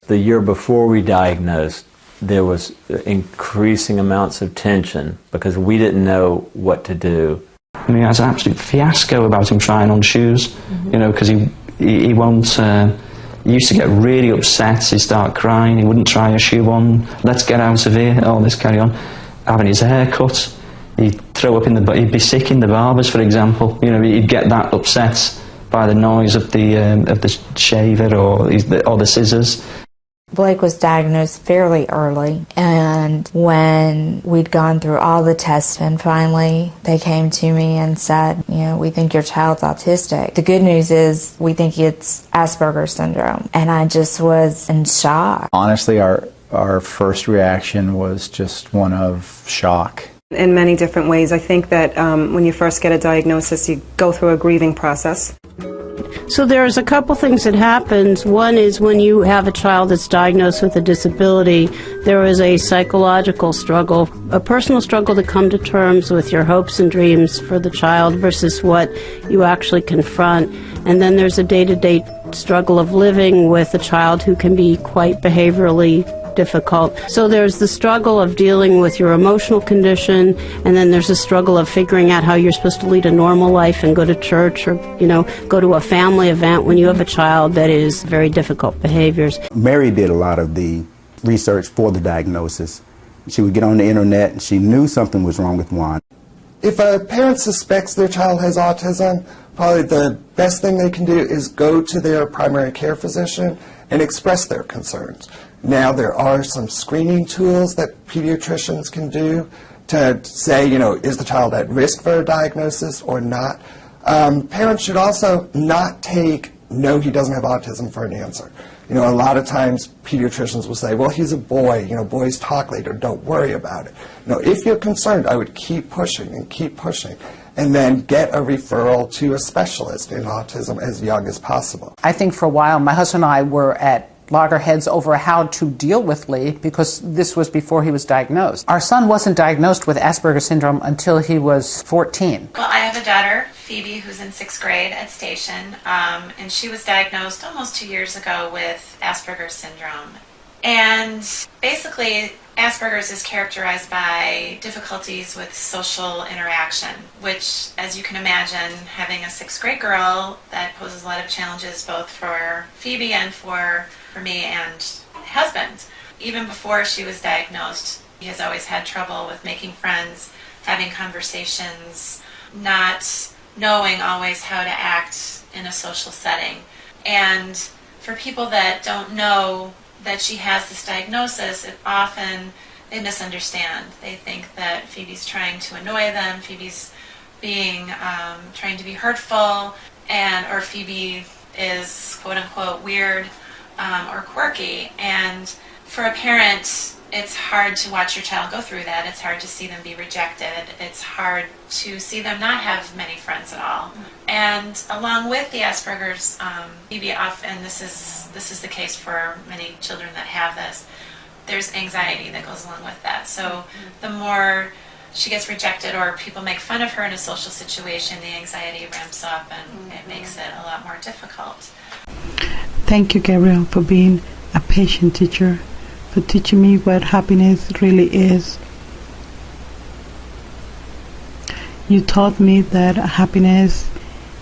The year before we diagnosed, there was increasing amounts of tension because we didn't know what to do. I mean, it was an absolute fiasco about him trying on shoes, you know, because he won't, he used to get really upset, he'd start crying, he wouldn't try a shoe on, let's get out of here, oh, let's carry on. Having his hair cut, he'd throw up in the, he'd be sick in the barbers, for example, you know, he'd get that upset by the noise of the shaver or the scissors. Blake was diagnosed fairly early, and when we'd gone through all the tests and finally they came to me and said, you know, we think your child's autistic. The good news is we think it's Aspergers syndrome, and I just was in shock. Honestly, our first reaction was just one of shock. In many different ways. I think that when you first get a diagnosis, you go through a grieving process. So there's a couple things that happens. One is when you have a child that's diagnosed with a disability, there is a psychological struggle, a personal struggle to come to terms with your hopes and dreams for the child versus what you actually confront. And then there's a day-to-day struggle of living with a child who can be quite behaviorally difficult. So there's the struggle of dealing with your emotional condition, and then there's a struggle of figuring out how you're supposed to lead a normal life and go to church or, you know, go to a family event when you have a child that is very difficult behaviors. Mary did a lot of the research for the diagnosis. She would get on the internet and she knew something was wrong with Juan. If a parent suspects their child has autism, probably the best thing they can do is go to their primary care physician and express their concerns. Now there are some screening tools that pediatricians can do to say, you know, is the child at risk for a diagnosis or not. Parents should also not take no, he doesn't have autism for an answer. You know, a lot of times pediatricians will say, well, he's a boy, you know, boys talk later, don't worry about it. You know, if you're concerned, I would keep pushing and keep pushing, and then get a referral to a specialist in autism as young as possible. I think for a while my husband and I were at loggerheads over how to deal with Lee because this was before he was diagnosed. Our son wasn't diagnosed with Asperger's syndrome until he was 14. Well, I have a daughter, Phoebe, who's in 6th grade at Station, and she was diagnosed almost 2 years ago with Asperger's syndrome. And basically, Asperger's is characterized by difficulties with social interaction, which, as you can imagine, having a 6th grade girl, that poses a lot of challenges both for Phoebe and for me and my husband. Even before she was diagnosed, he has always had trouble with making friends, having conversations, not knowing always how to act in a social setting. And for people that don't know that she has this diagnosis, they misunderstand. They think that Phoebe's trying to annoy them, Phoebe's trying to be hurtful, or Phoebe is quote-unquote weird or quirky. And for a parent, it's hard to watch your child go through that. It's hard to see them be rejected. It's hard to see them not have many friends at all. And along with the Asperger's, Phoebe often, this is the case for many children that have this, there's anxiety that goes along with that. So the more she gets rejected or people make fun of her in a social situation, the anxiety ramps up and it makes it a lot more difficult. Thank you, Gabrielle, for being a patient teacher, for teaching me what happiness really is. You taught me that happiness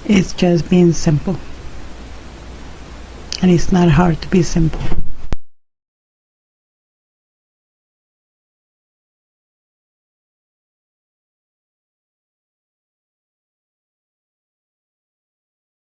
is just being simple. And it's not hard to be simple.